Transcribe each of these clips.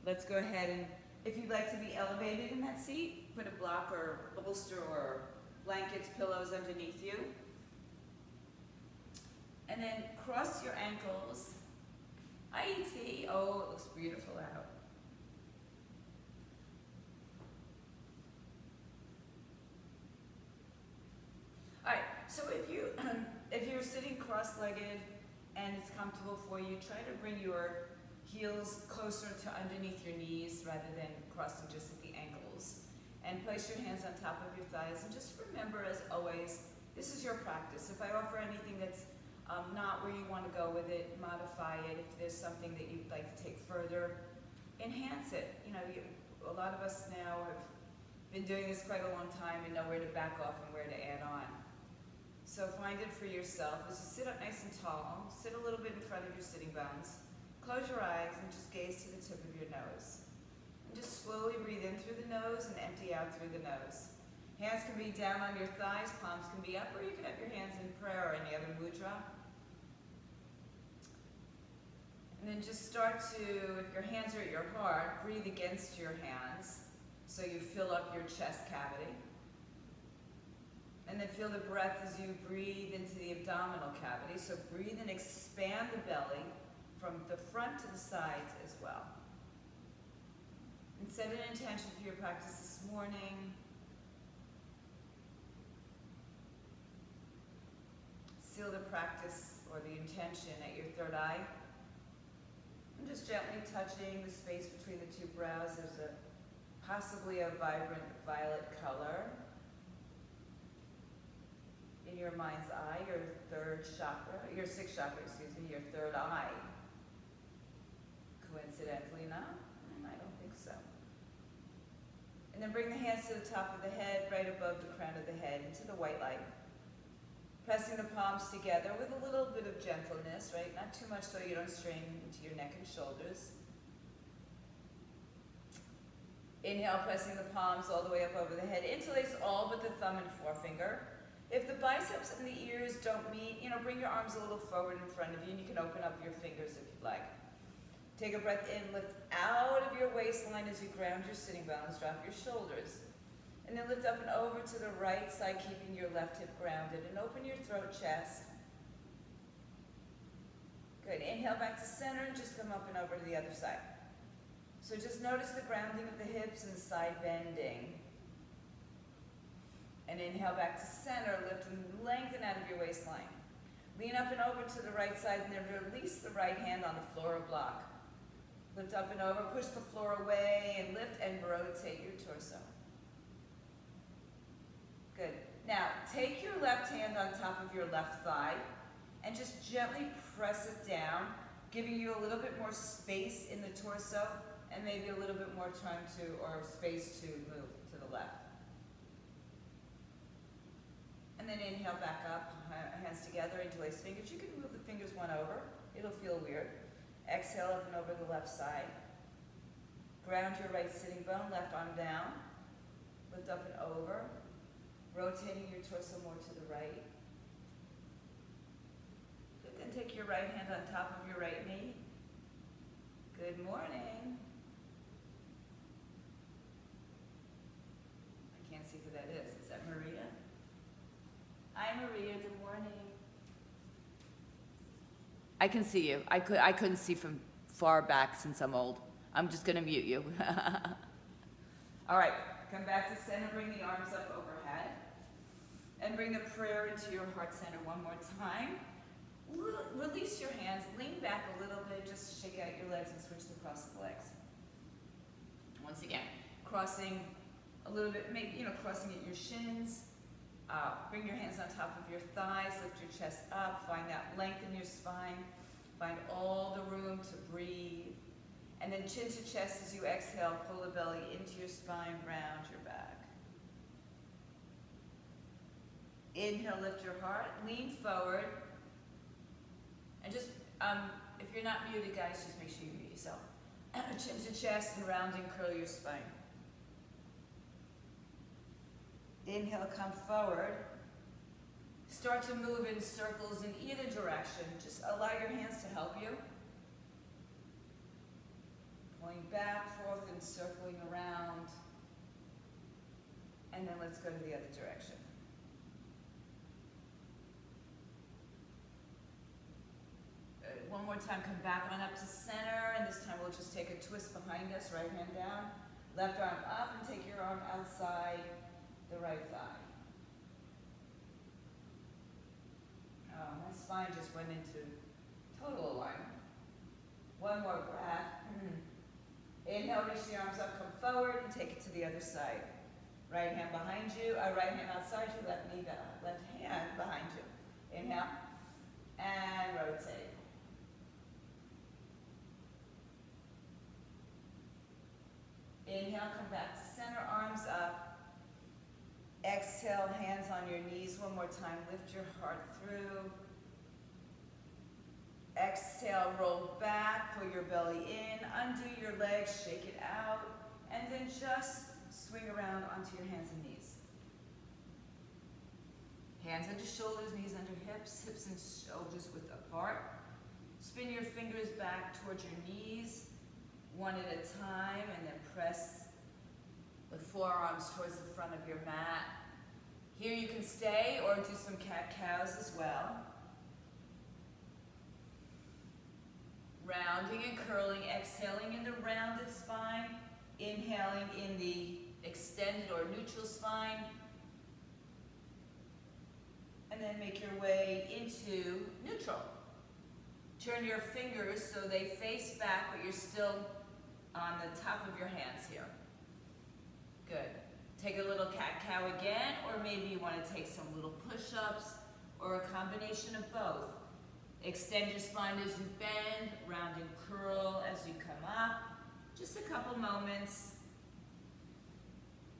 Let's go ahead and, if you'd like to be elevated in that seat, put a block or a bolster or blankets, pillows underneath you. And then cross your ankles. IT. Oh, it looks beautiful out. All right, so if you're sitting cross-legged and it's comfortable for you, try to bring your heels closer to underneath your knees rather than crossing just at the ankles. And place your hands on top of your thighs. And just remember, as always, this is your practice. If I offer anything that's not where you want to go with it, modify it. If there's something that you'd like to take further, enhance it. You know, a lot of us now have been doing this quite a long time and know where to back off and where to add on. So find it for yourself. As you sit up nice and tall, sit a little bit in front of your sitting bones. Close your eyes and just gaze to the tip of your nose. And just slowly breathe in through the nose and empty out through the nose. Hands can be down on your thighs, palms can be up, or you can have your hands in prayer or any other mudra. And then just start to, if your hands are at your heart, breathe against your hands so you fill up your chest cavity. And then feel the breath as you breathe into the abdominal cavity. So breathe and expand the belly from the front to the sides as well. And set an intention for your practice this morning. Seal the practice or the intention at your third eye. And just gently touching the space between the two brows. There's possibly a vibrant violet color. In your mind's eye, your third chakra, your sixth chakra, excuse me, your third eye. Coincidentally enough? I don't think so. And then bring the hands to the top of the head, right above the crown of the head, into the white light. Pressing the palms together with a little bit of gentleness, right? Not too much so you don't strain into your neck and shoulders. Inhale, pressing the palms all the way up over the head. Interlace all but the thumb and forefinger. If the biceps and the ears don't meet, bring your arms a little forward in front of you, and you can open up your fingers if you'd like. Take a breath in, lift out of your waistline as you ground your sitting bones, drop your shoulders. And then lift up and over to the right side, keeping your left hip grounded, and open your throat, chest. Good, inhale back to center, and just come up and over to the other side. So just notice the grounding of the hips and the side bending. And inhale back to center, lift and lengthen out of your waistline. Lean up and over to the right side, and then release the right hand on the floor or block. Lift up and over, push the floor away, and lift and rotate your torso. Good. Now, take your left hand on top of your left thigh, and just gently press it down, giving you a little bit more space in the torso, and maybe a little bit more time or space to move to the left. And then inhale back up, hands together, interlace fingers. You can move the fingers one over. It'll feel weird. Exhale up and over the left side. Ground your right sitting bone, left arm down. Lift up and over. Rotating your torso more to the right. Good, then take your right hand on top of your right knee. Good morning. I can't see who that is. Is that Maria? Hi, Maria. Good morning. I can see you. I couldn't see from far back since I'm old. I'm just going to mute you. All right. Come back to center. Bring the arms up overhead. And bring the prayer into your heart center one more time. Release your hands. Lean back a little bit. Just shake out your legs and switch the cross of the legs. Once again, crossing a little bit, maybe, crossing at your shins. Bring your hands on top of your thighs, lift your chest up, find that length in your spine, find all the room to breathe. And then chin to chest as you exhale, pull the belly into your spine, round your back. Inhale, lift your heart, lean forward. And just, if you're not muted, guys, just make sure you mute yourself. Chin to chest and round and curl your spine. Inhale, come forward. Start to move in circles in either direction. Just allow your hands to help you. Pulling back, forth, and circling around. And then let's go to the other direction. Good. One more time, come back on up to center, and this time we'll just take a twist behind us, right hand down, left arm up, and take your arm outside the right thigh. Oh, my spine just went into total alignment. One more breath. Inhale, reach the arms up, come forward, and take it to the other side. Right hand behind you, right hand outside you, left hand behind you. Inhale, and rotate. Inhale, come back to center, arms up. Exhale, hands on your knees one more time. Lift your heart through. Exhale, roll back, pull your belly in, undo your legs, shake it out, and then just swing around onto your hands and knees. Hands under shoulders, knees under hips, hips and shoulders width apart. Spin your fingers back towards your knees, one at a time, and then press the forearms towards the front of your mat. Here you can stay or do some cat-cows as well. Rounding and curling, exhaling in the rounded spine, inhaling in the extended or neutral spine, and then make your way into neutral. Turn your fingers so they face back, but you're still on the top of your hands here. Good. Take a little cat-cow again, or maybe you want to take some little push-ups, or a combination of both. Extend your spine as you bend, round and curl as you come up. Just a couple moments.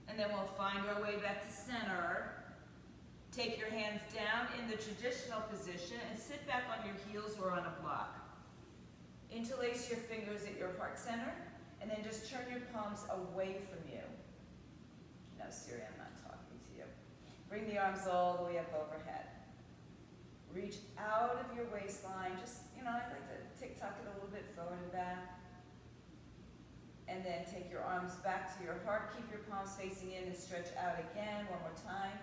And then we'll find our way back to center. Take your hands down in the traditional position and sit back on your heels or on a block. Interlace your fingers at your heart center, and then just turn your palms away from you. No, Siri, I'm not talking to you. Bring the arms all the way up overhead. Reach out of your waistline. Just, I like to tick-tock it a little bit forward and back. And then take your arms back to your heart. Keep your palms facing in and stretch out again. One more time.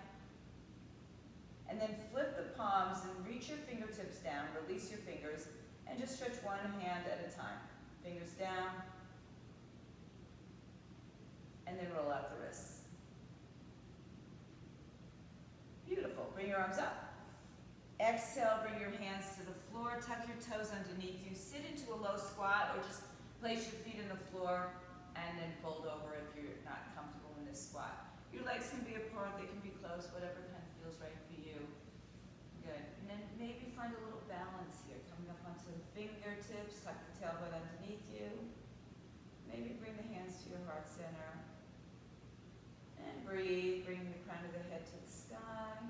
And then flip the palms and reach your fingertips down. Release your fingers. And just stretch one hand at a time. Fingers down. And then roll out the wrists. Beautiful. Bring your arms up. Exhale, bring your hands to the floor, tuck your toes underneath you, sit into a low squat, or just place your feet on the floor and then fold over if you're not comfortable in this squat. Your legs can be apart, they can be closed, whatever kind of feels right for you. Good. And then maybe find a little balance here, coming up onto the fingertips, tuck the tailbone underneath you. Maybe bring the hands to your heart center. And breathe, bring the crown of the head to the sky.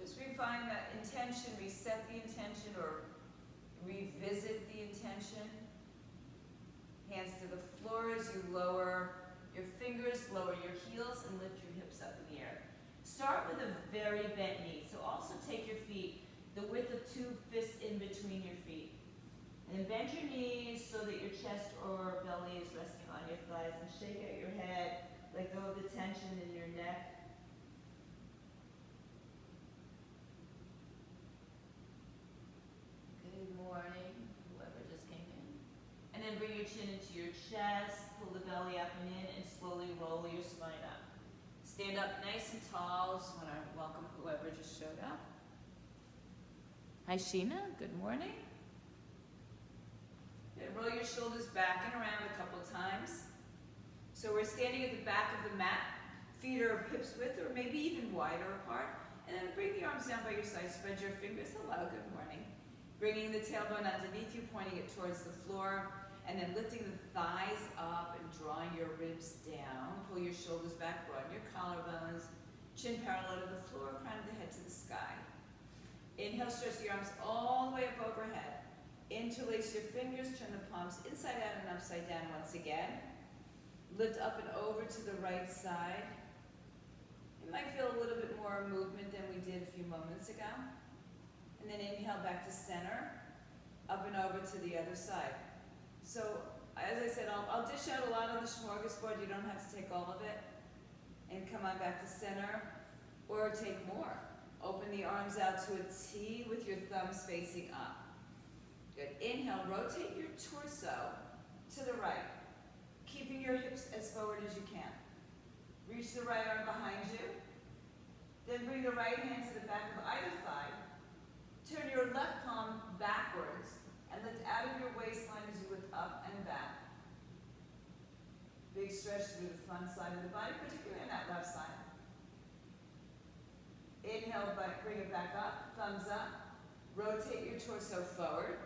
Just refine that intention, reset the intention, or revisit the intention. Hands to the floor as you lower your fingers, lower your heels, and lift your hips up in the air. Start with a very bent knee. So also take your feet the width of 2 fists in between your feet. And then bend your knees so that your chest or belly is resting on your thighs, and shake out your head. Let go of the tension in your neck. Morning, whoever just came in. And then bring your chin into your chest, pull the belly up and in, and slowly roll your spine up. Stand up nice and tall. Just want to welcome whoever just showed up. Hi, Sheena. Good morning. Good. Roll your shoulders back and around a couple times. So we're standing at the back of the mat. Feet are hips width or maybe even wider apart. And then bring the arms down by your side. Spread your fingers. Hello. Good morning. Bringing the tailbone underneath you, pointing it towards the floor, and then lifting the thighs up and drawing your ribs down. Pull your shoulders back, broaden your collarbones, chin parallel to the floor, crown of the head to the sky. Inhale, stretch the arms all the way up overhead. Interlace your fingers, turn the palms inside out and upside down once again. Lift up and over to the right side. You might feel a little bit more movement than we did a few moments ago. And then inhale back to center, up and over to the other side. So, as I said, I'll dish out a lot on the smorgasbord. You don't have to take all of it. And come on back to center, or take more. Open the arms out to a T with your thumbs facing up. Good. Inhale, rotate your torso to the right, keeping your hips as forward as you can. Reach the right arm behind you. Then bring the right hand to the back of either thigh. Turn your left palm backwards and lift out of your waistline as you lift up and back. Big stretch through the front side of the body, particularly on that left side. Inhale, bring it back up, thumbs up. Rotate your torso forward.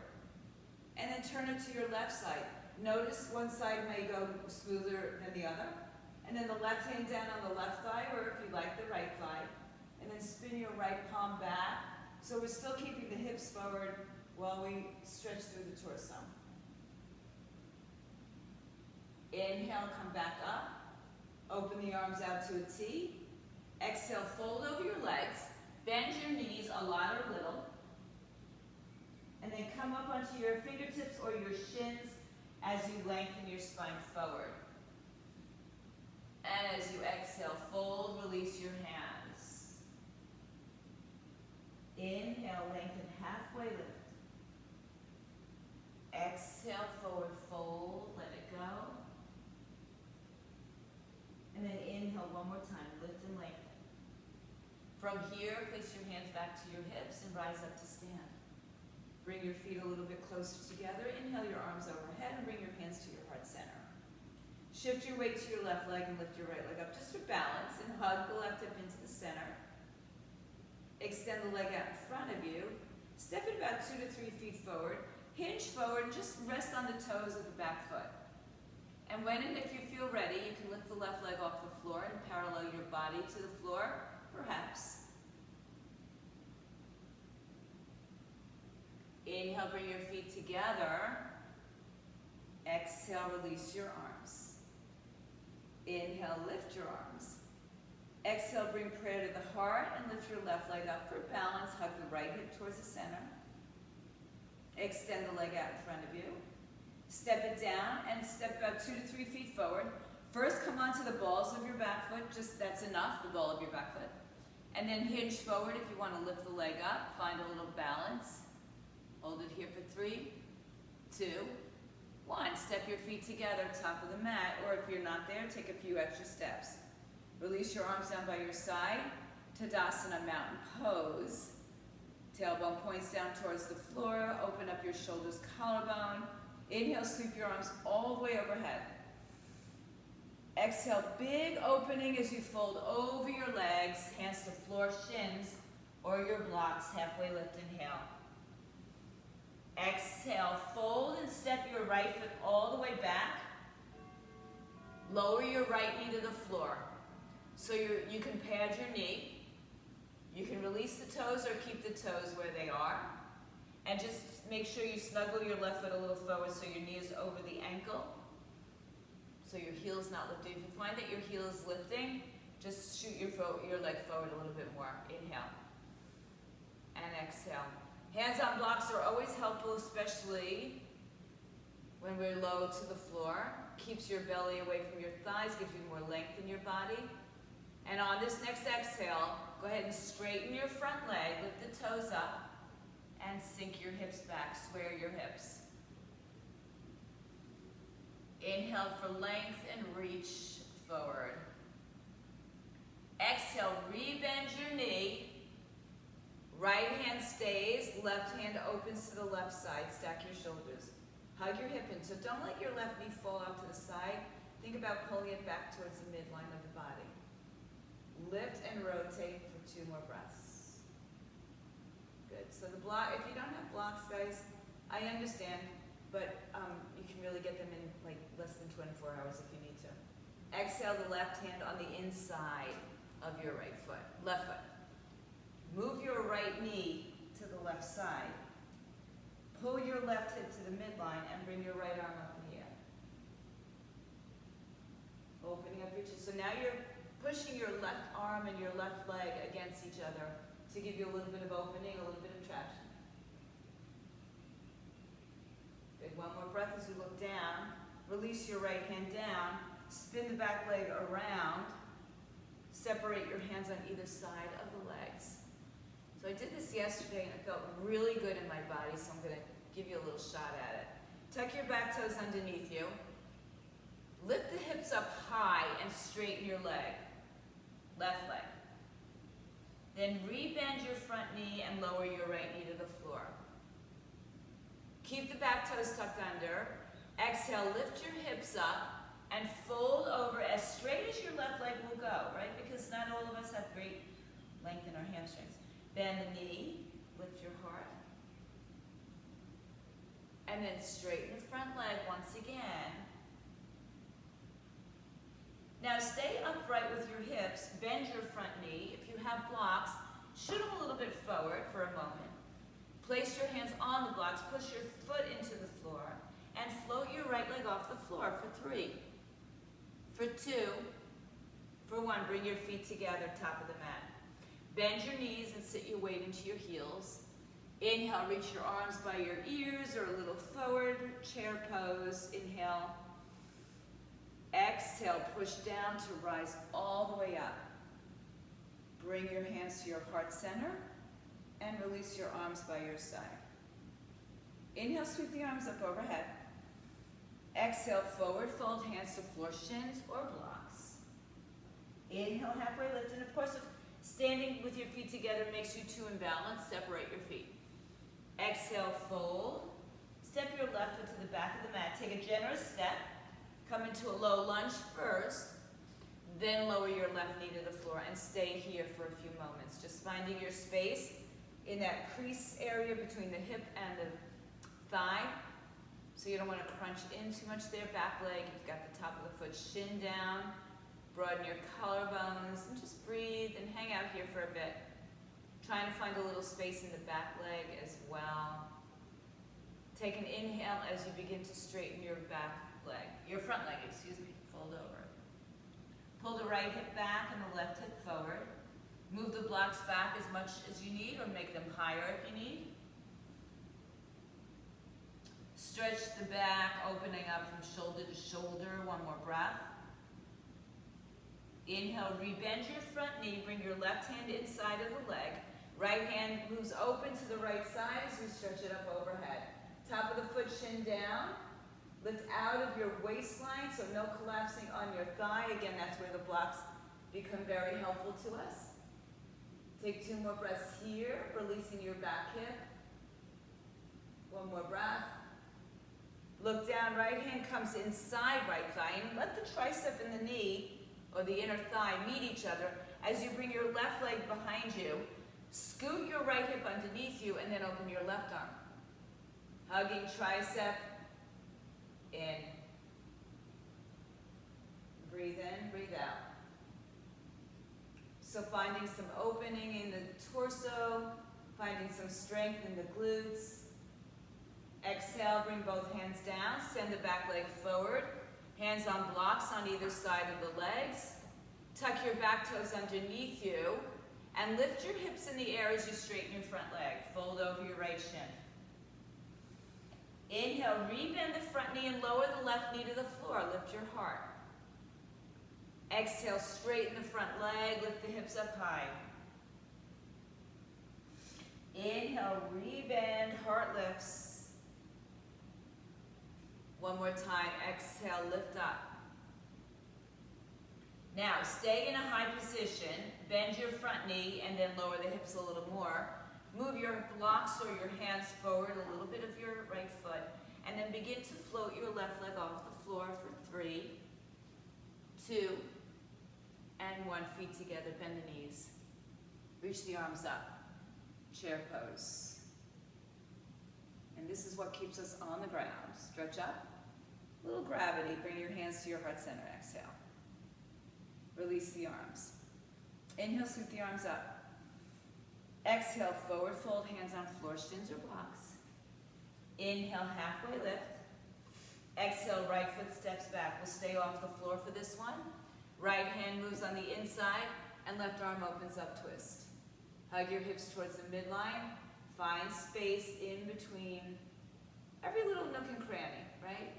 And then turn it to your left side. Notice one side may go smoother than the other. And then the left hand down on the left thigh, or if you like, the right thigh. And then spin your right palm back. So we're still keeping the hips forward while we stretch through the torso. Inhale, come back up. Open the arms out to a T. Exhale, fold over your legs. Bend your knees a lot or little. And then come up onto your fingertips or your shins as you lengthen your spine forward. And as you exhale, fold, release your hands. Inhale, lengthen, halfway lift. Exhale, forward fold, let it go. And then inhale one more time, lift and lengthen. From here, place your hands back to your hips and rise up to stand. Bring your feet a little bit closer together. Inhale your arms overhead and bring your hands to your heart center. Shift your weight to your left leg and lift your right leg up just for balance and hug the left hip into the center. Extend the leg out in front of you. Step it about 2 to 3 feet forward. Hinge forward and just rest on the toes of the back foot. And when and if you feel ready, you can lift the left leg off the floor and parallel your body to the floor, perhaps. Inhale, bring your feet together. Exhale, release your arms. Inhale, lift your arms. Exhale, bring prayer to the heart and lift your left leg up for balance. Hug the right hip towards the center. Extend the leg out in front of you. Step it down and step about 2 to 3 feet forward. First, come onto the balls of your back foot. Just that's enough, the ball of your back foot. And then hinge forward if you want to lift the leg up. Find a little balance. Hold it here for 3, 2, 1. Step your feet together, top of the mat, or if you're not there, take a few extra steps. Release your arms down by your side. Tadasana, mountain pose. Tailbone points down towards the floor. Open up your shoulders, collarbone. Inhale, sweep your arms all the way overhead. Exhale, big opening as you fold over your legs, hands to floor, shins, or your blocks, halfway lift, inhale. Exhale, fold and step your right foot all the way back. Lower your right knee to the floor. So you can pad your knee. You can release the toes or keep the toes where they are. And just make sure you snuggle your left foot a little forward so your knee is over the ankle. So your heel is not lifting. If you find that your heel is lifting, just shoot your leg forward a little bit more. Inhale. And exhale. Hands on blocks are always helpful, especially when we're low to the floor. Keeps your belly away from your thighs, gives you more length in your body. And on this next exhale, go ahead and straighten your front leg, lift the toes up, and sink your hips back, square your hips. Inhale for length and reach forward. Exhale, rebend your knee. Right hand stays, left hand opens to the left side. Stack your shoulders. Hug your hip in. So don't let your left knee fall out to the side. Think about pulling it back towards the midline of the body. Lift and rotate for 2 more breaths. Good. So the block, if you don't have blocks, guys, I understand, but you can really get them in like less than 24 hours if you need to. Exhale the left hand on the inside of your right foot, left foot. Move your right knee to the left side. Pull your left hip to the midline and bring your right arm up in the air. Opening up your chest. So now you're pushing your left arm and your left leg against each other to give you a little bit of opening, a little bit of traction. Good. One more breath as you look down, release your right hand down, spin the back leg around, separate your hands on either side of the legs. So I did this yesterday and it felt really good in my body, so I'm going to give you a little shot at it. Tuck your back toes underneath you. Lift the hips up high and straighten your leg, left leg. Then rebend your front knee and lower your right knee to the floor. Keep the back toes tucked under. Exhale, lift your hips up and fold over as straight as your left leg will go, right? Because not all of us have great length in our hamstrings. Bend the knee, lift your heart. And then straighten the front leg once again. Now stay upright with your hips, bend your front knee. If you have blocks, shoot them a little bit forward for a moment. Place your hands on the blocks, push your foot into the floor, and float your right leg off the floor for 3, for 2, for 1. Bring your feet together, top of the mat. Bend your knees and sit your weight into your heels. Inhale, reach your arms by your ears or a little forward, chair pose. Inhale. Exhale, push down to rise all the way up. Bring your hands to your heart center and release your arms by your side. Inhale, sweep the arms up overhead. Exhale, forward fold hands to floor, shins or blocks. Inhale, halfway lift, and of course, if standing with your feet together makes you too imbalanced, separate your feet. Exhale, fold. Step your left foot to the back of the mat. Take a generous step. Come into a low lunge first, then lower your left knee to the floor and stay here for a few moments. Just finding your space in that crease area between the hip and the thigh. So you don't want to crunch in too much there. Back leg, you've got the top of the foot, shin down. Broaden your collarbones and just breathe and hang out here for a bit. Trying to find a little space in the back leg as well. Take an inhale as you begin to straighten your back leg, your front leg, excuse me, fold over. Pull the right hip back and the left hip forward. Move the blocks back as much as you need or make them higher if you need. Stretch the back, opening up from shoulder to shoulder. 1 more breath. Inhale, rebend your front knee, bring your left hand inside of the leg. Right hand moves open to the right side as you stretch it up overhead. Top of the foot, shin down. Lift out of your waistline, so no collapsing on your thigh. Again, that's where the blocks become very helpful to us. Take 2 more breaths here, releasing your back hip. 1 more breath. Look down, right hand comes inside right thigh, and let the tricep and the knee, or the inner thigh, meet each other. As you bring your left leg behind you, scoot your right hip underneath you, and then open your left arm. Hugging tricep. In. Breathe in, breathe out. So finding some opening in the torso, finding some strength in the glutes. Exhale, bring both hands down, send the back leg forward. Hands on blocks on either side of the legs. Tuck your back toes underneath you and lift your hips in the air as you straighten your front leg. Fold over your right shin. Inhale, rebend the front knee and lower the left knee to the floor. Lift your heart. Exhale, straighten the front leg, lift the hips up high. Inhale, rebend, heart lifts. 1 more time, exhale, lift up. Now, stay in a high position, bend your front knee and then lower the hips a little more. Move your blocks or your hands forward, a little bit of your right foot, and then begin to float your left leg off the floor for 3, 2, and 1. Feet together, bend the knees. Reach the arms up. Chair pose. And this is what keeps us on the ground. Stretch up. Little gravity. Bring your hands to your heart center. Exhale. Release the arms. Inhale, sweep the arms up. Exhale, forward fold, hands on floor, shins or blocks. Inhale, halfway lift. Exhale, right foot steps back. We'll stay off the floor for this one. Right hand moves on the inside and left arm opens up, twist. Hug your hips towards the midline. Find space in between every little nook and cranny, right?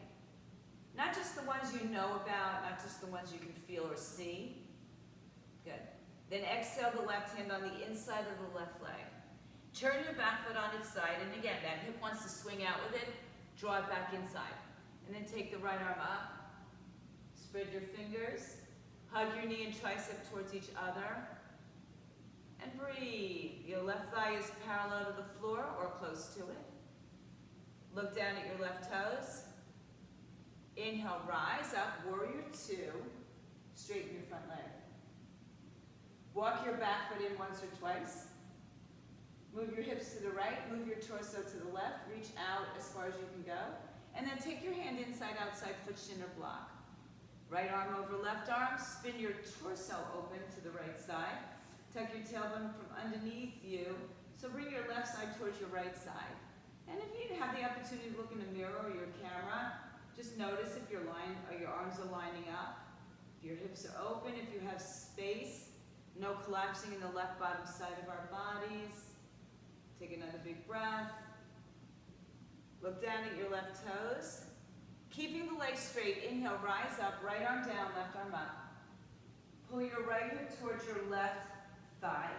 ones you know about, not just the ones you can feel or see. Good. Then exhale the left hand on the inside of the left leg. Turn your back foot on its side, and again, that hip wants to swing out with it, draw it back inside. And then take the right arm up, spread your fingers, hug your knee and tricep towards each other, and breathe. Your left thigh is parallel to the floor or close to it. Look down at your left toes. Inhale, rise up, warrior two. Straighten your front leg. Walk your back foot in once or twice. Move your hips to the right, move your torso to the left, reach out as far as you can go. And then take your hand inside, outside, foot, shin, or block. Right arm over left arm, spin your torso open to the right side. Tuck your tailbone from underneath you. So bring your left side towards your right side. And if you have the opportunity to look in the mirror or your camera, just notice if your arms are lining up, if your hips are open, if you have space, no collapsing in the left bottom side of our bodies. Take another big breath. Look down at your left toes. Keeping the legs straight, inhale, rise up, right arm down, left arm up. Pull your right hip towards your left thigh.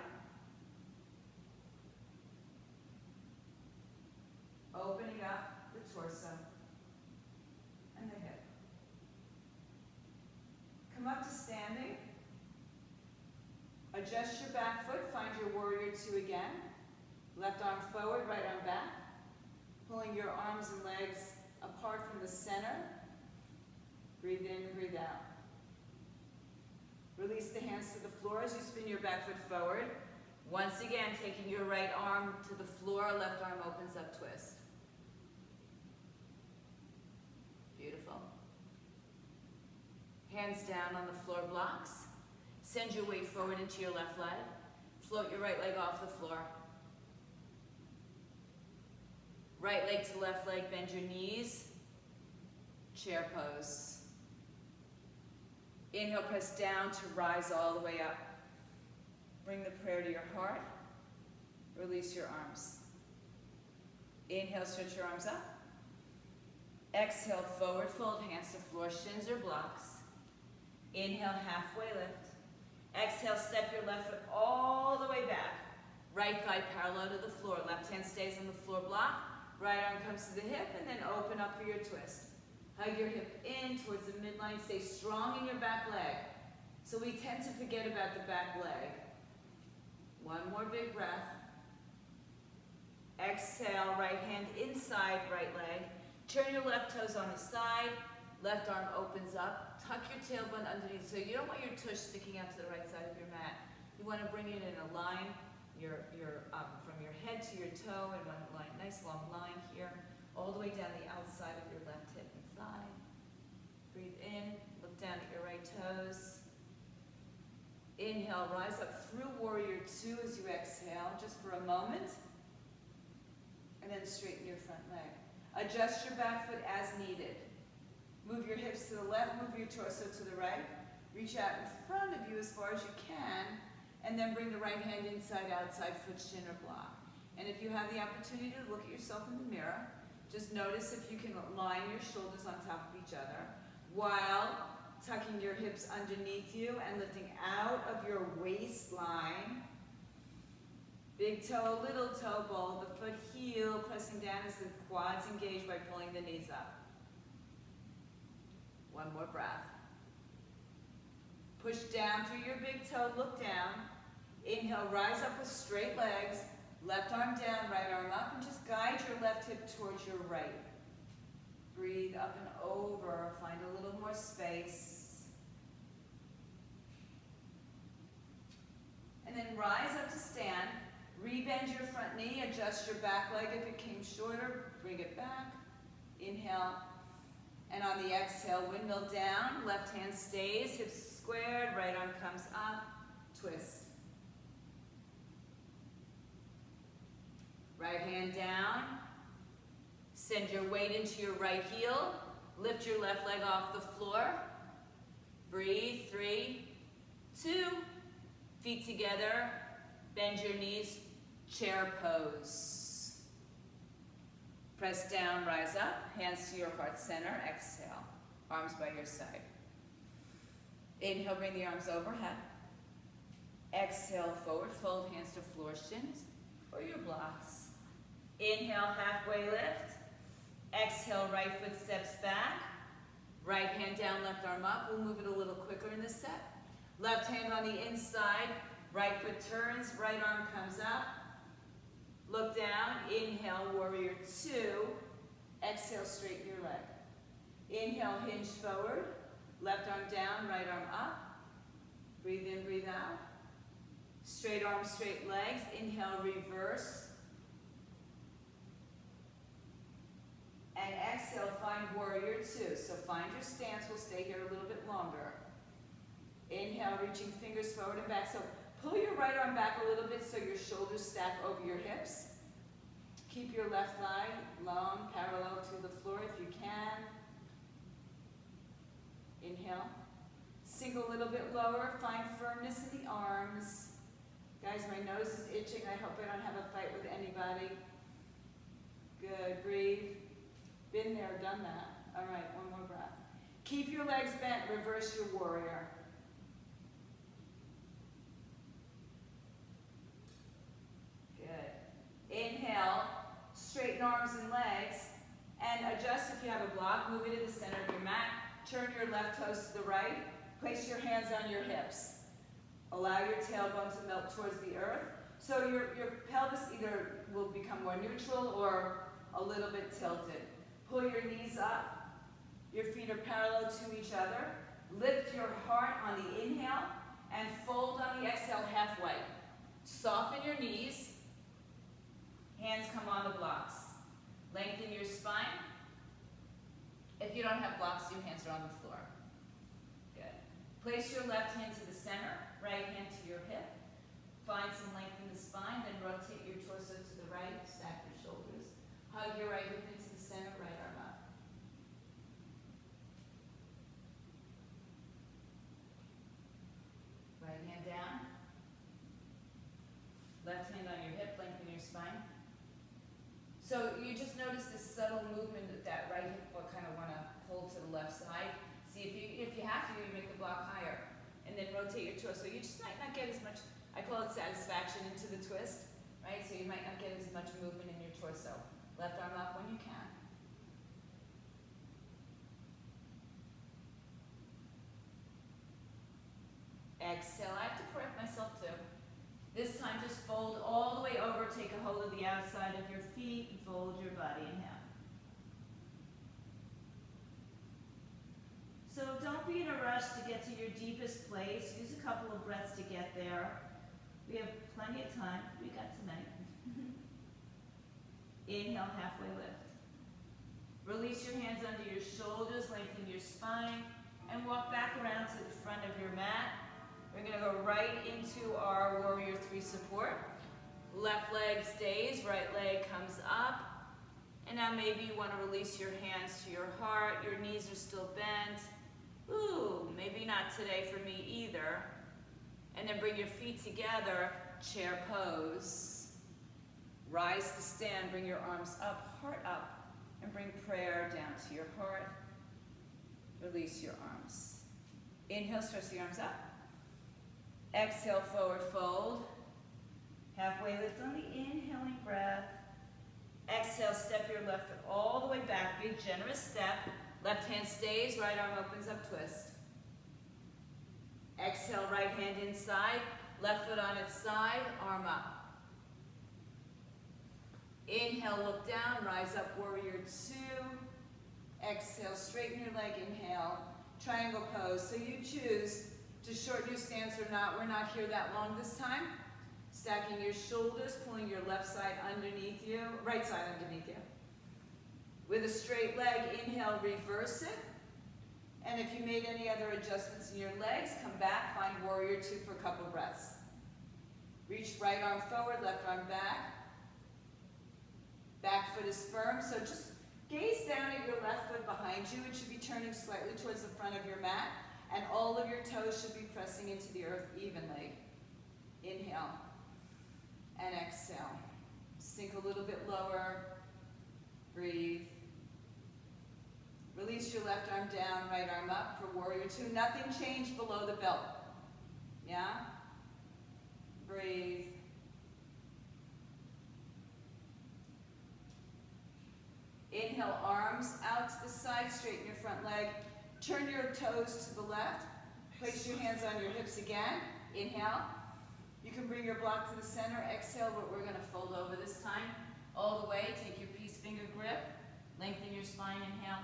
Opening up the torso and the hip. Come up to standing. Adjust your back foot, find your warrior two again. Left arm forward, right arm back. Pulling your arms and legs apart from the center. Breathe in, breathe out. Release the hands to the floor as you spin your back foot forward. Once again, taking your right arm to the floor, left arm opens up, twist. Beautiful. Hands down on the floor blocks. Send your weight forward into your left leg. Float your right leg off the floor. Right leg to left leg, bend your knees. Chair pose. Inhale, press down to rise all the way up. Bring the prayer to your heart. Release your arms. Inhale, stretch your arms up. Exhale, forward fold, hands to floor, shins or blocks. Inhale, halfway lift. Exhale, step your left foot all the way back. Right thigh parallel to the floor. Left hand stays on the floor block. Right arm comes to the hip, and then open up for your twist. Hug your hip in towards the midline. Stay strong in your back leg. So we tend to forget about the back leg. One more big breath. Exhale, right hand inside right leg. Turn your left toes on the side. Left arm opens up. Tuck your tailbone underneath. So you don't want your tush sticking out to the right side of your mat. You want to bring it in a line. From your head to your toe in one line, nice long line here, all the way down the outside of your left hip and thigh. Breathe in, look down at your right toes. Inhale, rise up through warrior two as you exhale, just for a moment. And then straighten your front leg. Adjust your back foot as needed. Move your hips to the left, move your torso to the right. Reach out in front of you as far as you can. And then bring the right hand inside, outside, foot, shin, or block. And if you have the opportunity to look at yourself in the mirror, just notice if you can line your shoulders on top of each other while tucking your hips underneath you and lifting out of your waistline. Big toe, little toe, ball of the foot, heel, pressing down as the quads engage by pulling the knees up. One more breath. Push down through your big toe, look down. Inhale, rise up with straight legs. Left arm down, right arm up, and just guide your left hip towards your right. Breathe up and over, find a little more space. And then rise up to stand. Rebend your front knee, adjust your back leg if it came shorter, bring it back. Inhale, and on the exhale, windmill down, left hand stays, hips squared, right arm comes up, twist. Right hand down, send your weight into your right heel, lift your left leg off the floor, breathe, 3, 2, feet together, bend your knees, chair pose. Press down, rise up, hands to your heart center, exhale. arms by your side. Inhale, bring the arms overhead. Exhale, forward fold, hands to floor, shins, or your blocks. Inhale, halfway lift. Exhale, right foot steps back. Right hand down, left arm up. We'll move it a little quicker in this set. Left hand on the inside, right foot turns, right arm comes up. Look down, inhale, warrior two. Exhale, straighten your leg. Inhale, hinge forward. Left arm down, right arm up. Breathe in, breathe out. Straight arms, straight legs. Inhale, reverse. And exhale, find warrior two. So find your stance. We'll stay here a little bit longer. Inhale, reaching fingers forward and back. So pull your right arm back a little bit so your shoulders stack over your hips. Keep your left thigh long, parallel to the floor if you can. Inhale. Sink a little bit lower. Find firmness in the arms. Guys, my nose is itching. I hope I don't have a fight with anybody. Good. Breathe. Been there, done that. All right, one more breath. Keep your legs bent. Reverse your warrior. Good. Inhale. Straighten arms and legs. And adjust if you have a block. Move it to the center of your mat. Turn your left toes to the right. Place your hands on your hips. Allow your tailbone to melt towards the earth. So your pelvis either will become more neutral or a little bit tilted. Pull your knees up. Your feet are parallel to each other. Lift your heart on the inhale and fold on the exhale halfway. Soften your knees. Hands come on the blocks. Lengthen your spine. If you don't have blocks, your hands are on the floor. Good. Place your left hand to the center, right hand to your hip. Find some length in the spine, then rotate your torso to the right, stack your shoulders. Hug your right hip into the center, right arm up. Right hand down. Left hand on your hip, lengthen your spine. So you just notice this subtle movement that that right hip will kind of want to pull to the left side. See, if you have to, you make the block higher. And then rotate your torso. You just might not get as much, I call it satisfaction into the twist, right? So you might not get as much movement in your torso. Left arm up when you can. Exhale, I have to correct myself too. This time just fold all the way over, take a hold of the outside of your feet, and fold your body in half. So don't be in a rush to get to your deepest place. Use a couple of breaths to get there. We have plenty of time. We got tonight. Inhale, halfway lift. Release your hands under your shoulders, lengthen your spine, and walk back around to the front of your mat. We're going to go right into our warrior three support. Left leg stays, right leg comes up. And now maybe you want to release your hands to your heart. Your knees are still bent. Ooh, maybe not today for me either. And then bring your feet together, chair pose. Rise to stand, bring your arms up, heart up, and bring prayer down to your heart. Release your arms. Inhale, stretch the arms up. Exhale, forward fold. Halfway lift on the inhaling breath. Exhale, step your left foot all the way back. Big, generous step. Left hand stays, right arm opens up, twist. Exhale, right hand inside. Left foot on its side, arm up. Inhale, look down, rise up, warrior two. Exhale, straighten your leg, inhale. Triangle pose. So you choose to shorten your stance or not. We're not here that long this time. Stacking your shoulders, pulling your left side underneath you, right side underneath you. With a straight leg, inhale, reverse it. And if you made any other adjustments in your legs, come back, find warrior two for a couple breaths. Reach right arm forward, left arm back. Back foot is firm, so just gaze down at your left foot behind you. It should be turning slightly towards the front of your mat, and all of your toes should be pressing into the earth evenly. Inhale and exhale. Sink a little bit lower. Breathe. Release your left arm down, right arm up for warrior two. Nothing changed below the belt. Yeah? Breathe. Inhale, arms out to the side, straighten your front leg. Turn your toes to the left. Place your hands on your hips again. Inhale. You can bring your block to the center. Exhale, but we're going to fold over this time. All the way, take your peace finger grip. Lengthen your spine, inhale.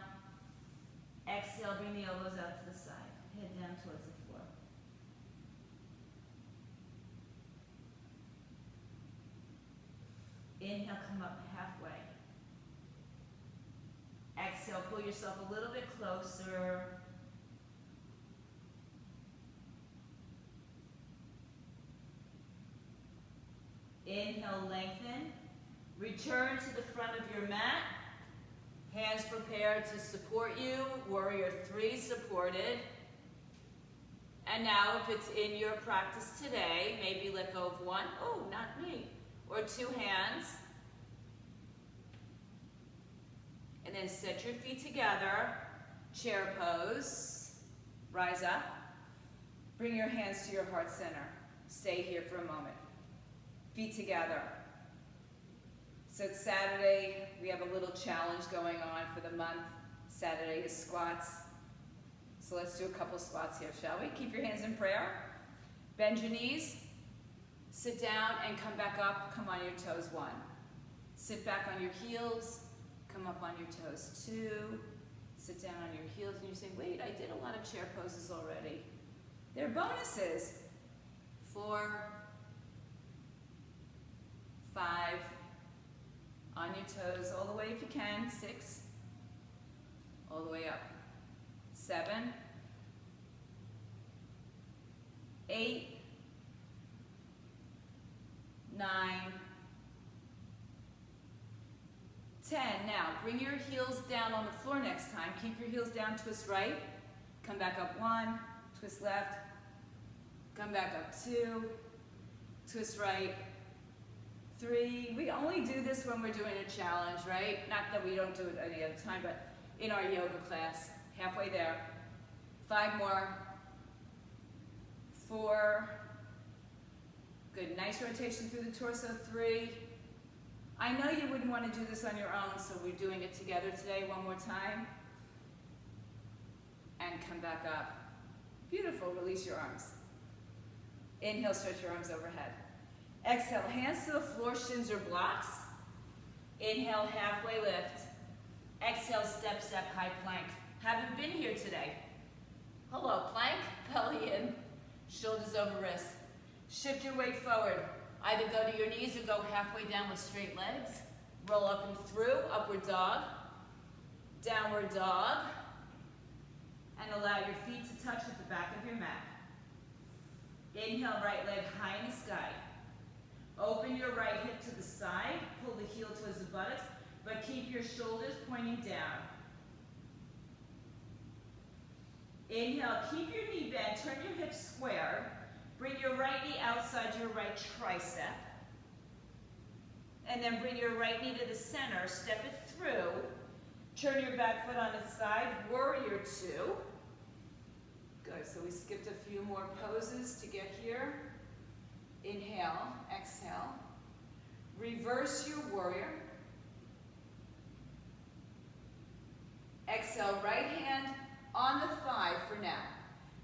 Exhale, bring the elbows out to the side. Head down towards the floor. Inhale, come up halfway. Exhale, pull yourself a little bit closer. Inhale, lengthen. Return to the front of your mat. Hands prepared to support you. Warrior three supported. And now if it's in your practice today, maybe let go of one. Oh, not me. Or two hands. And then set your feet together. Chair pose. Rise up. Bring your hands to your heart center. Stay here for a moment. Feet together. So it's Saturday. We have a little challenge going on for the month. Saturday is squats. So let's do a couple squats here, shall we? Keep your hands in prayer. Bend your knees. Sit down and come back up. Come on your toes, one. Sit back on your heels. Come up on your toes, two. Sit down on your heels and you say, wait, I did a lot of chair poses already. They're bonuses. 4, 5, on your toes all the way if you can, 6, all the way up, 7, 8, 9, 10. Now, bring your heels down on the floor next time. Keep your heels down, twist right. Come back up 1, twist left. Come back up 2, twist right. 3. We only do this when we're doing a challenge, right? Not that we don't do it any other time, but in our yoga class. Halfway there. 5 more. 4. Good. Nice rotation through the torso. 3. I know you wouldn't want to do this on your own, so we're doing it together today. One more time. And come back up. Beautiful. Release your arms. Inhale, stretch your arms overhead. Exhale, hands to the floor, shins or blocks. Inhale, halfway lift. Exhale, step, step, high plank. Haven't been here today. Hello, plank, belly in, shoulders over wrists. Shift your weight forward. Either go to your knees or go halfway down with straight legs. Roll up and through, upward dog, downward dog, and allow your feet to touch at the back of your mat. Inhale, right leg high in the sky. Open your right hip to the side, pull the heel towards the buttocks, but keep your shoulders pointing down. Inhale, keep your knee bent, turn your hips square, bring your right knee outside your right tricep, and then bring your right knee to the center, step it through, turn your back foot on its side, warrior two. Good, so we skipped a few more poses to get here. Inhale, exhale. Reverse your warrior. Exhale, right hand on the thigh for now.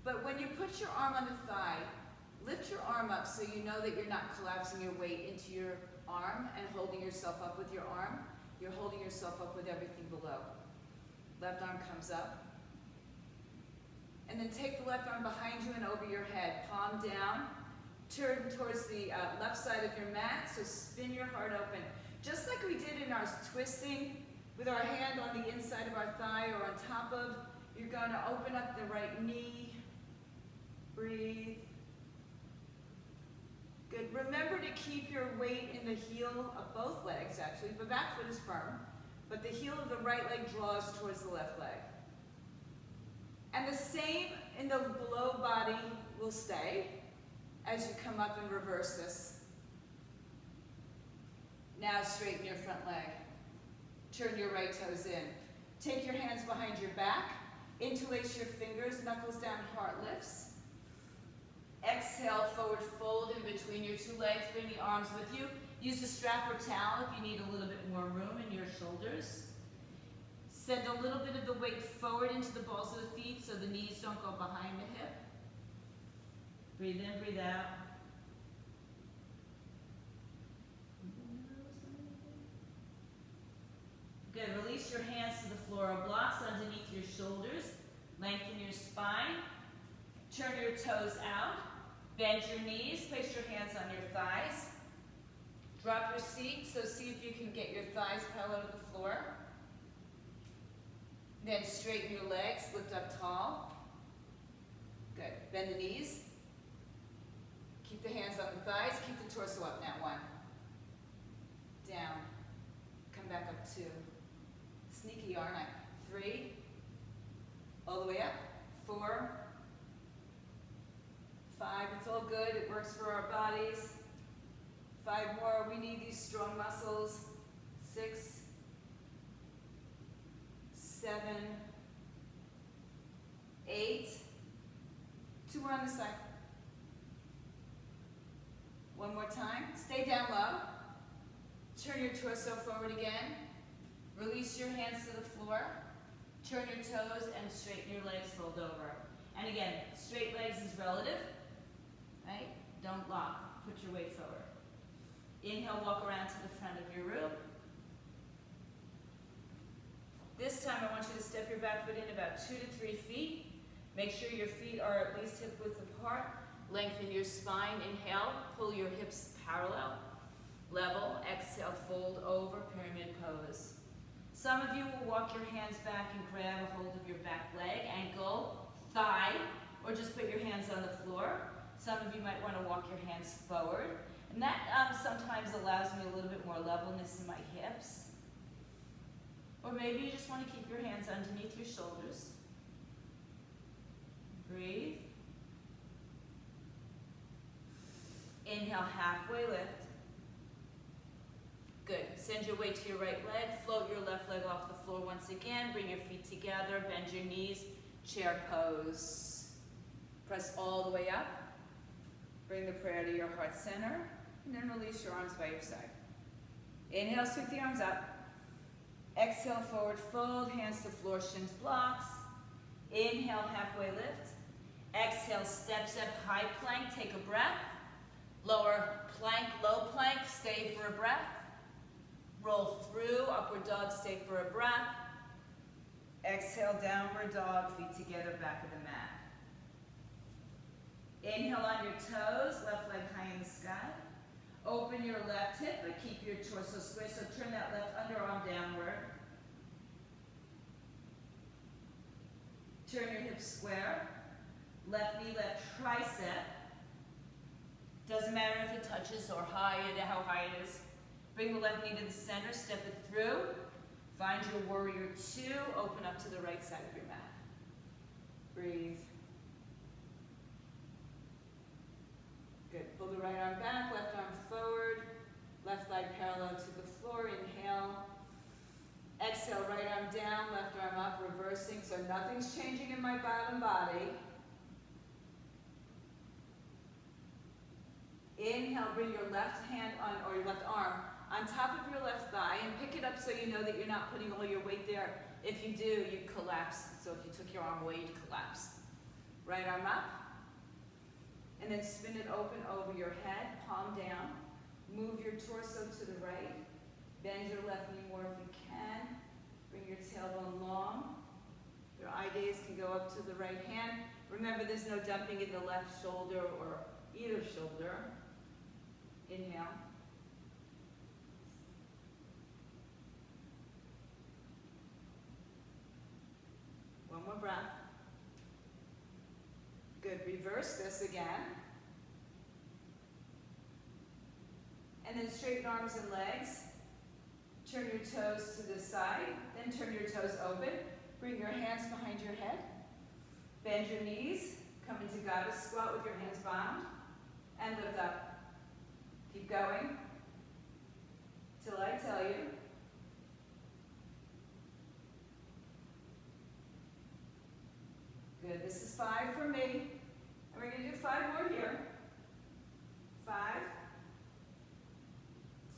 But when you put your arm on the thigh, lift your arm up so you know that you're not collapsing your weight into your arm and holding yourself up with your arm. You're holding yourself up with everything below. Left arm comes up. And then take the left arm behind you and over your head. Palm down. Turn towards the left side of your mat, so spin your heart open. Just like we did in our twisting, with our hand on the inside of our thigh or on top of, you're going to open up the right knee. Breathe. Good. Remember to keep your weight in the heel of both legs, actually. The back foot is firm, but the heel of the right leg draws towards the left leg. And the same in the below body will stay as you come up and reverse this. Now straighten your front leg. Turn your right toes in. Take your hands behind your back. Interlace your fingers, knuckles down, heart lifts. Exhale, forward fold in between your two legs. Bring the arms with you. Use a strap or towel if you need a little bit more room in your shoulders. Send a little bit of the weight forward into the balls of the feet so the knees don't go behind the hip. Breathe in, breathe out. Good, release your hands to the floor or blocks underneath your shoulders. Lengthen your spine. Turn your toes out. Bend your knees. Place your hands on your thighs. Drop your seat, so see if you can get your thighs parallel to the floor. Then straighten your legs, lift up tall. Good, bend the knees. Keep the hands on the thighs, keep the torso up now. 1. Down. Come back up 2. Sneaky, aren't I? 3. All the way up. 4. 5. It's all good. It works for our bodies. 5 more. We need these strong muscles. 6. 7. 8. 2 more on the side. 1 more time. Stay down low. Turn your torso forward again. Release your hands to the floor. Turn your toes and straighten your legs, fold over. And again, straight legs is relative, right? Don't lock. Put your weight forward. Inhale, walk around to the front of your room. This time I want you to step your back foot in about 2 to 3 feet. Make sure your feet are at least hip width apart. Lengthen your spine. Inhale, pull your hips parallel. Level, exhale, fold over, pyramid pose. Some of you will walk your hands back and grab a hold of your back leg, ankle, thigh, or just put your hands on the floor. Some of you might want to walk your hands forward. And that sometimes allows me a little bit more levelness in my hips. Or maybe you just want to keep your hands underneath your shoulders. Breathe. Inhale, halfway lift. Good. Send your weight to your right leg. Float your left leg off the floor once again. Bring your feet together. Bend your knees. Chair pose. Press all the way up. Bring the prayer to your heart center. And then release your arms by your side. Inhale, sweep the arms up. Exhale, forward fold. Hands to floor, shins, blocks. Inhale, halfway lift. Exhale, steps up, high plank. Take a breath. Lower plank, low plank. Stay for a breath. Roll through, upward dog, stay for a breath. Exhale, downward dog, feet together, back of the mat. Inhale on your toes, left leg high in the sky. Open your left hip, but keep your torso square, so turn that left underarm downward. Turn your hips square. Left knee, left tricep. Doesn't matter if it touches or how high it is. Bring the left knee to the center, step it through. Find your warrior 2, open up to the right side of your mat. Breathe. Good, pull the right arm back, left arm forward. Left leg parallel to the floor, inhale. Exhale, right arm down, left arm up, reversing, so nothing's changing in my bottom body. Inhale, bring your left hand on, or your left arm on top of your left thigh and pick it up so you know that you're not putting all your weight there. If you do, you'd collapse. So if you took your arm away, you'd collapse. Right arm up. And then spin it open over your head, palm down. Move your torso to the right. Bend your left knee more if you can. Bring your tailbone long. Your eye gaze can go up to the right hand. Remember, there's no dumping in the left shoulder or either shoulder. Inhale. One more breath. Good. Reverse this again. And then straighten arms and legs. Turn your toes to the side. Then turn your toes open. Bring your hands behind your head. Bend your knees. Come into goddess squat with your hands bound. And lift up. Keep going. Till I tell you. Good, this is 5 for me. And we're gonna do 5 more here. 5.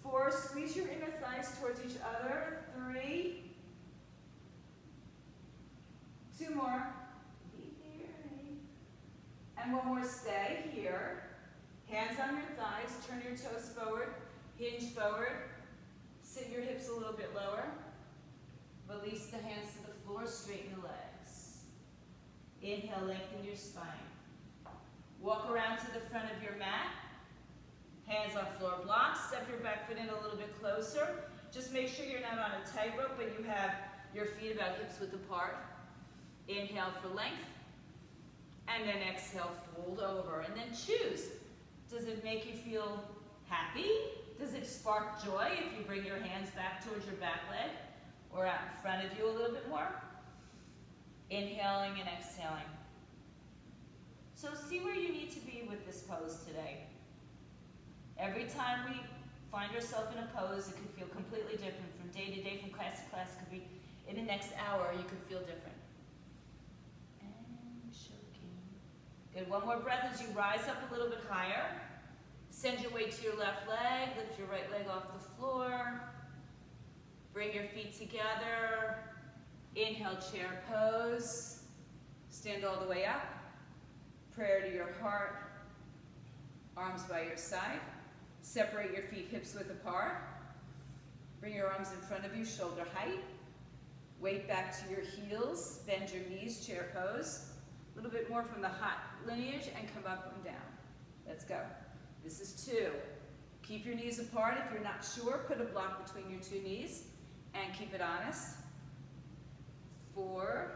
4, squeeze your inner thighs towards each other. 3. 2 more. And one more, stay here. Hands on your thighs, turn your toes forward, hinge forward. Sit your hips a little bit lower. Release the hands to the floor, straighten the legs. Inhale, lengthen your spine. Walk around to the front of your mat. Hands on floor blocks. Step your back foot in a little bit closer. Just make sure you're not on a tightrope, but you have your feet about hips width apart. Inhale for length. And then exhale, fold over. And then choose. Does it make you feel happy? Does it spark joy if you bring your hands back towards your back leg or out in front of you a little bit more? Inhaling and exhaling. So see where you need to be with this pose today. Every time we find ourselves in a pose, it could feel completely different from day to day, from class to class. Could be in the next hour, you could feel different. And choking. Good, one more breath as you rise up a little bit higher. Send your weight to your left leg, lift your right leg off the floor. Bring your feet together. Inhale, chair pose. Stand all the way up. Prayer to your heart. Arms by your side. Separate your feet hips width apart. Bring your arms in front of you, shoulder height. Weight back to your heels. Bend your knees, chair pose. A little bit more from the hot lineage and come up and down. Let's go. This is 2. Keep your knees apart. If you're not sure, put a block between your 2 knees and keep it honest. 4.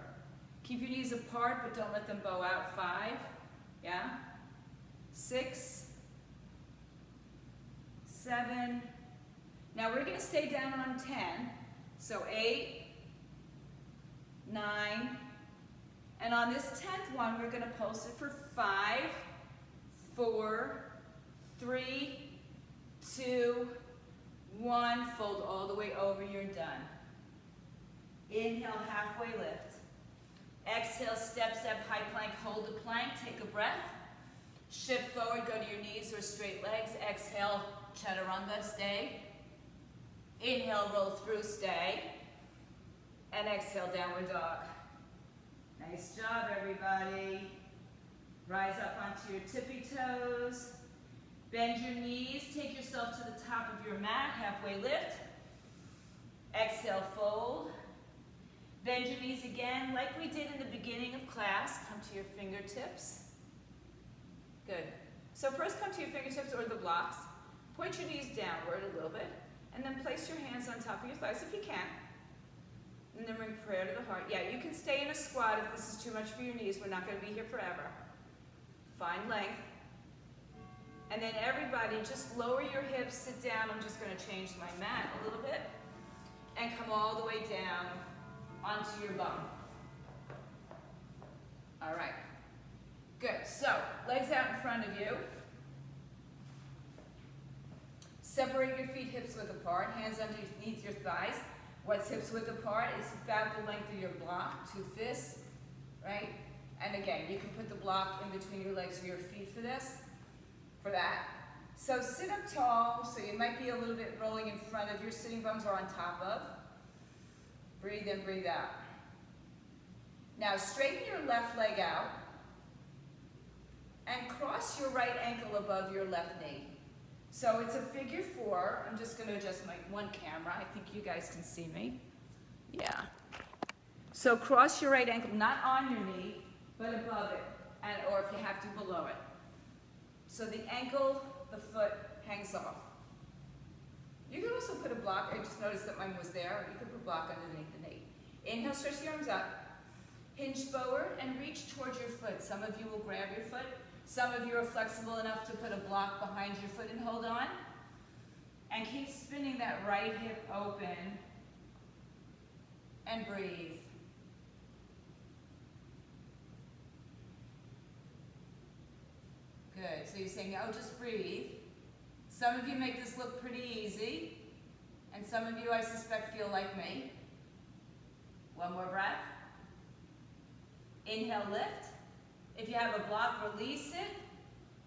Keep your knees apart, but don't let them bow out. 5. Yeah? 6. 7. Now we're going to stay down on 10. So 8, 9, and on this 10th one, we're going to pulse it for 5, 4, 3, 2, 1. Fold all the way over, you're done. Inhale, halfway lift. Exhale, step, step, high plank, hold the plank, take a breath. Shift forward, go to your knees or straight legs. Exhale, chaturanga, stay. Inhale, roll through, stay. And exhale, downward dog. Nice job, everybody. Rise up onto your tippy toes. Bend your knees, take yourself to the top of your mat, halfway lift. Exhale, fold. Bend your knees again, like we did in the beginning of class. Come to your fingertips. Good. So first come to your fingertips or the blocks. Point your knees downward a little bit, and then place your hands on top of your thighs if you can. And then bring prayer to the heart. Yeah, you can stay in a squat if this is too much for your knees. We're not going to be here forever. Find length. And then everybody, just lower your hips, sit down. I'm just going to change my mat a little bit. And come all the way down onto your bum. All right. Good. So, legs out in front of you. Separate your feet hips width apart. Hands underneath your thighs. What's hips width apart? It's about the length of your block. 2 fists, right? And again, you can put the block in between your legs or your feet for this. For that. So sit up tall, so you might be a little bit rolling in front of your sitting bones or on top of. Breathe in, breathe out. Now straighten your left leg out and cross your right ankle above your left knee. So it's a figure 4. I'm just going to adjust my one camera. I think you guys can see me. Yeah. So cross your right ankle, not on your knee, but above it, and, or if you have to, below it. So the ankle, the foot hangs off. You can also put a block. I just noticed that mine was there. You could put a block underneath the knee. Inhale, stretch the arms out. Hinge forward and reach towards your foot. Some of you will grab your foot. Some of you are flexible enough to put a block behind your foot and hold on. And keep spinning that right hip open. And breathe. Good. So you're saying, oh, just breathe. Some of you make this look pretty easy. And some of you, I suspect, feel like me. One more breath. Inhale, lift. If you have a block, release it.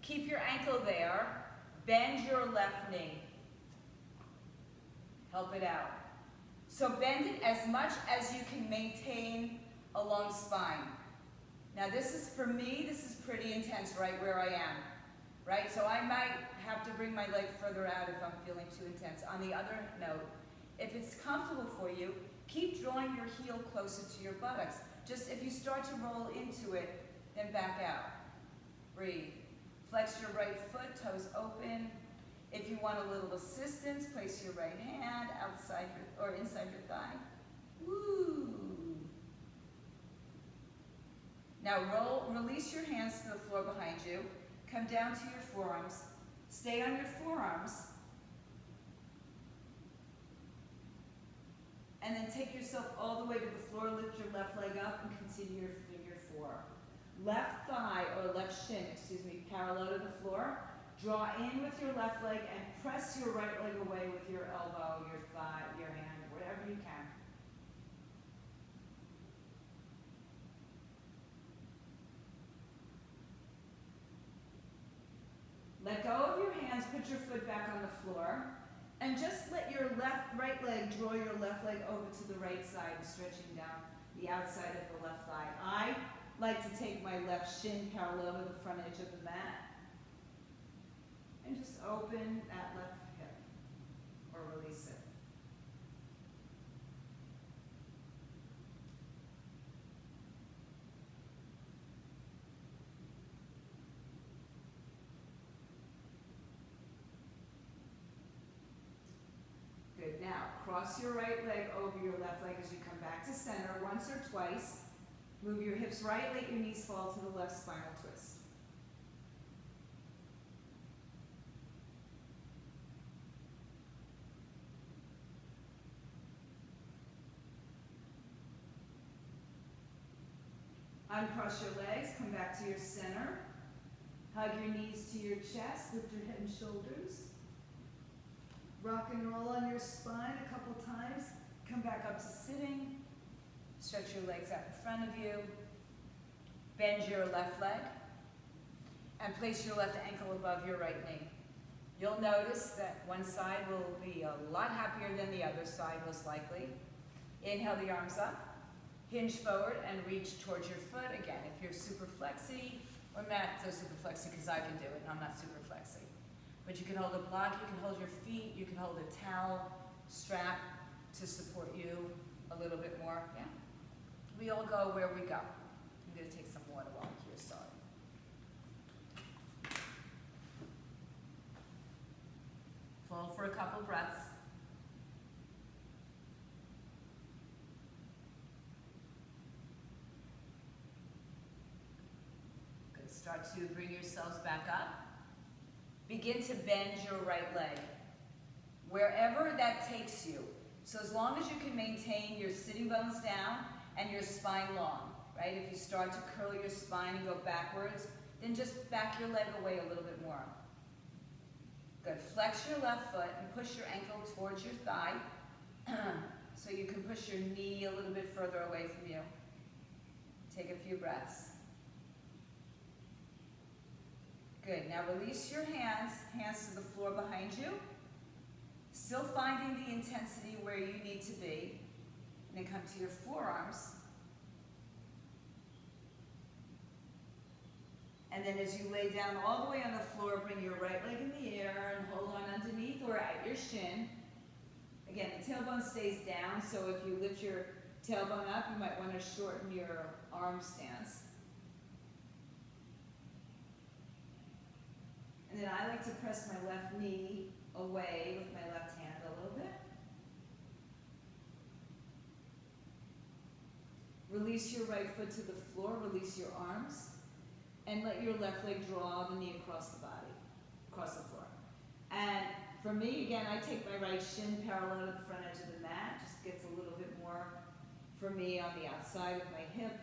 Keep your ankle there. Bend your left knee. Help it out. So bend it as much as you can maintain a long spine. Now this is, for me, this is pretty intense right where I am. Right? So I might have to bring my leg further out if I'm feeling too intense. On the other note, if it's comfortable for you, keep drawing your heel closer to your buttocks. Just if you start to roll into it, then back out. Breathe. Flex your right foot, toes open. If you want a little assistance, place your right hand outside your, or inside your thigh. Woo! Now release your hands to the floor behind you. Come down to your forearms. Stay on your forearms. And then take yourself all the way to the floor. Lift your left leg up and continue your figure four. Left thigh, or left shin, parallel to the floor. Draw in with your left leg and press your right leg away with your elbow, your thigh, your hand, whatever you can. Let go of your hands, put your foot back on the floor, and just let your right leg draw your left leg over to the right side, stretching down the outside of the left thigh. I like to take my left shin parallel to the front edge of the mat, and just open that left hip, or release it. Good. Now, cross your right leg over your left leg as you come back to center once or twice. Move your hips right, let your knees fall to the left, spinal twist. Uncross your legs, come back to your center. Hug your knees to your chest, lift your head and shoulders. Rock and roll on your spine a couple times. Come back up to sitting. Stretch your legs out in front of you. Bend your left leg. And place your left ankle above your right knee. You'll notice that one side will be a lot happier than the other side, most likely. Inhale the arms up. Hinge forward and reach towards your foot. Again, if you're super flexy, or not so super flexy because I can do it and I'm not super flexy. But you can hold a block, you can hold your feet, you can hold a towel strap to support you a little bit more. Yeah. We all go where we go. I'm going to take some water while I'm here, sorry. Flow for a couple breaths. Good. Start to bring yourselves back up. Begin to bend your right leg, wherever that takes you. So as long as you can maintain your sitting bones down and your spine long, right? If you start to curl your spine and go backwards, then just back your leg away a little bit more. Good. Flex your left foot and push your ankle towards your thigh so you can push your knee a little bit further away from you. Take a few breaths. Good. Now release your hands to the floor behind you. Still finding the intensity where you need to be. And then come to your forearms. And then as you lay down all the way on the floor, bring your right leg in the air and hold on underneath or at your shin. Again, the tailbone stays down, so if you lift your tailbone up, you might want to shorten your arm stance. And then I like to press my left knee away with my left hand a little bit. Release your right foot to the floor, release your arms, and let your left leg draw the knee across the body, across the floor. And for me, again, I take my right shin parallel to the front edge of the mat, just gets a little bit more for me on the outside of my hip.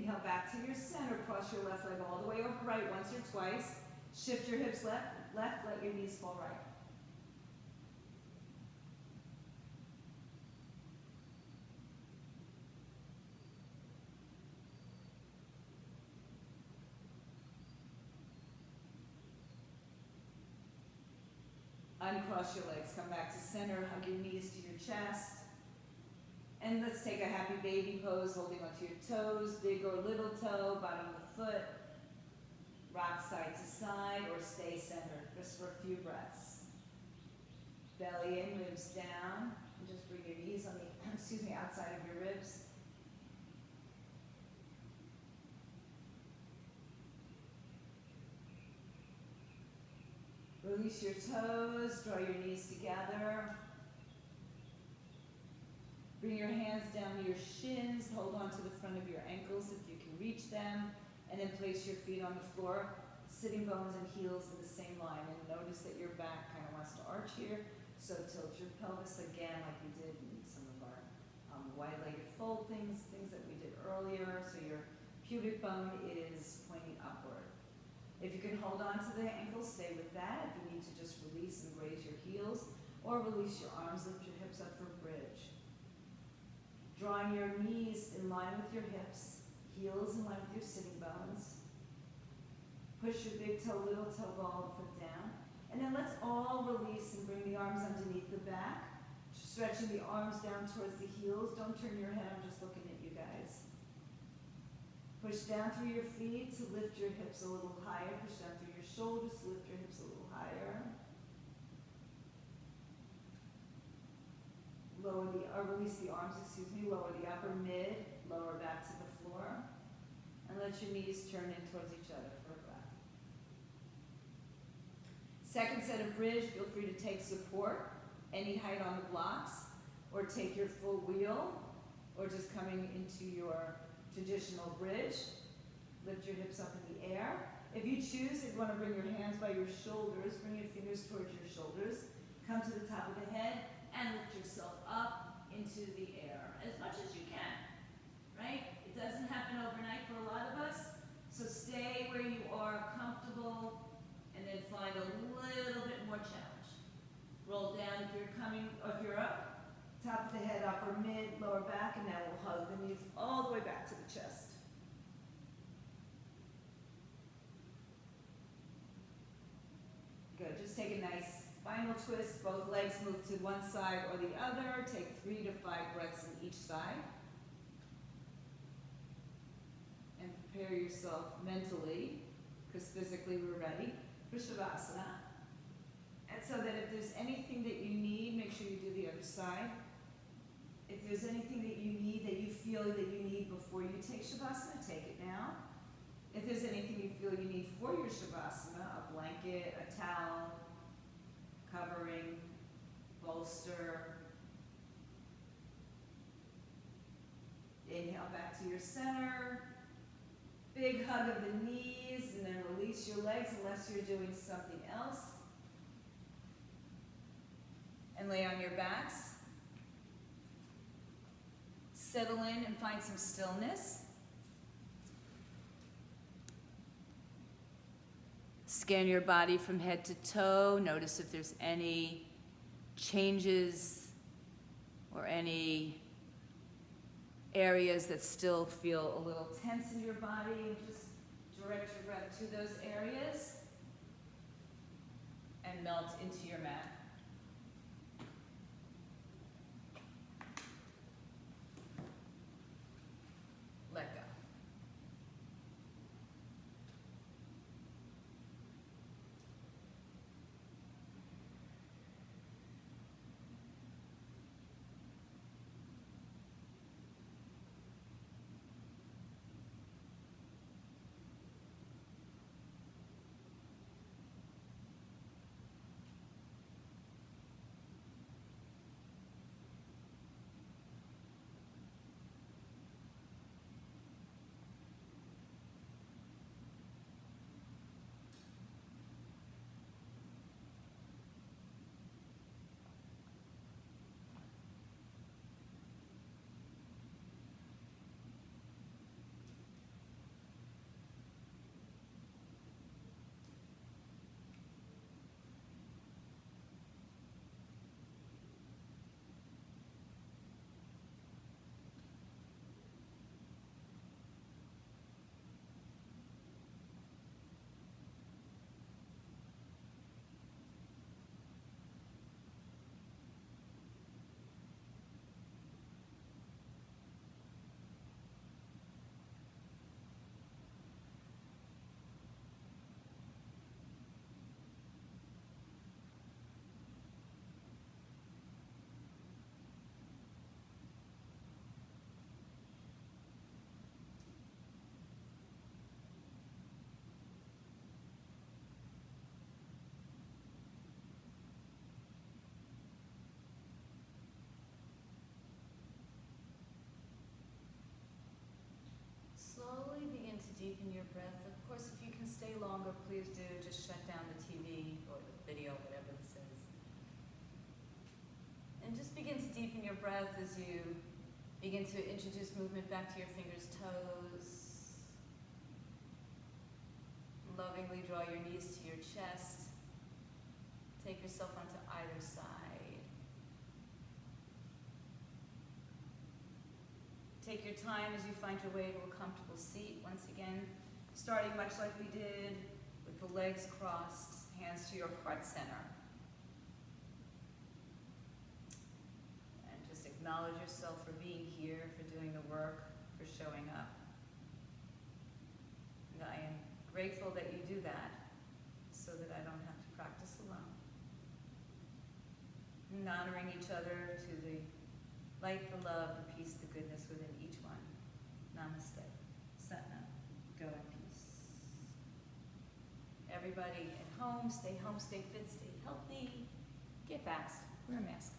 Inhale back to your center. Cross your left leg all the way over right once or twice. Shift your hips left, let your knees fall right. Uncross your legs, come back to center, hug your knees to your chest. And let's take a happy baby pose, holding onto your toes, big or little toe, bottom of the foot. Rock side to side or stay centered, just for a few breaths. Belly in, ribs down, and just bring your knees on the, outside of your ribs. Release your toes, draw your knees together. Bring your hands down to your shins, hold on to the front of your ankles if you can reach them, and then place your feet on the floor, sitting bones and heels in the same line. And notice that your back kind of wants to arch here, so tilt your pelvis again like we did in some of our wide-legged fold things that we did earlier, so your pubic bone is pointing upward. If you can hold on to the ankles, stay with that. If you need to just release and raise your heels, or release your arms, lift your hips up for bridge. Drawing your knees in line with your hips, heels in line with your sitting bones. Push your big toe, little toe, ball of the foot down. And then let's all release and bring the arms underneath the back, stretching the arms down towards the heels. Don't turn your head, I'm just looking at you guys. Push down through your feet to lift your hips a little higher. Push down through your shoulders to lift your hips a little higher. Release the arms, lower the upper mid, lower back to the floor. And let your knees turn in towards each other for a breath. Second set of bridge, feel free to take support, any height on the blocks, or take your full wheel, or just coming into your traditional bridge. Lift your hips up in the air. If you choose, if you want to bring your hands by your shoulders, bring your fingers towards your shoulders, come to the top of the head, and lift yourself up into the air as much as you can, right? It doesn't happen overnight for a lot of us, so stay where you are comfortable, and then find a little bit more challenge. Roll down if you're up, top of the head, upper mid, lower back, and now we'll hug the knees all the way back to the chest. Good, just take a nice spinal twist, both legs move to one side or the other. Take 3 to 5 breaths in each side. And prepare yourself mentally, because physically we're ready, for Shavasana. And so that if there's anything that you need, make sure you do the other side. If there's anything that you need, that you feel that you need before you take Shavasana, take it now. If there's anything you feel you need for your Shavasana, a blanket, a towel, covering, bolster. Inhale back to your center. Big hug of the knees, and then release your legs unless you're doing something else. And lay on your backs. Settle in and find some stillness. Scan your body from head to toe. Notice if there's any changes or any areas that still feel a little tense in your body. And just direct your breath to those areas and melt into your mat. Let go. deepen your breath. Of course, if you can stay longer, please do. Just shut down the TV or the video, whatever this is. And just begin to deepen your breath as you begin to introduce movement back to your fingers, toes. Lovingly draw your knees to your chest. Take yourself onto either side. Take your time as you find your way to a comfortable seat. Once again, starting much like we did, with the legs crossed, hands to your heart center. And just acknowledge yourself for being here, for doing the work, for showing up. And I am grateful that you do that so that I don't have to practice alone. And honoring each other to the light, the love, the peace, the goodness within each one. Namaste. Satnam. Go in peace. Everybody at home, stay fit, stay healthy. Get vaxxed. Wear a mask.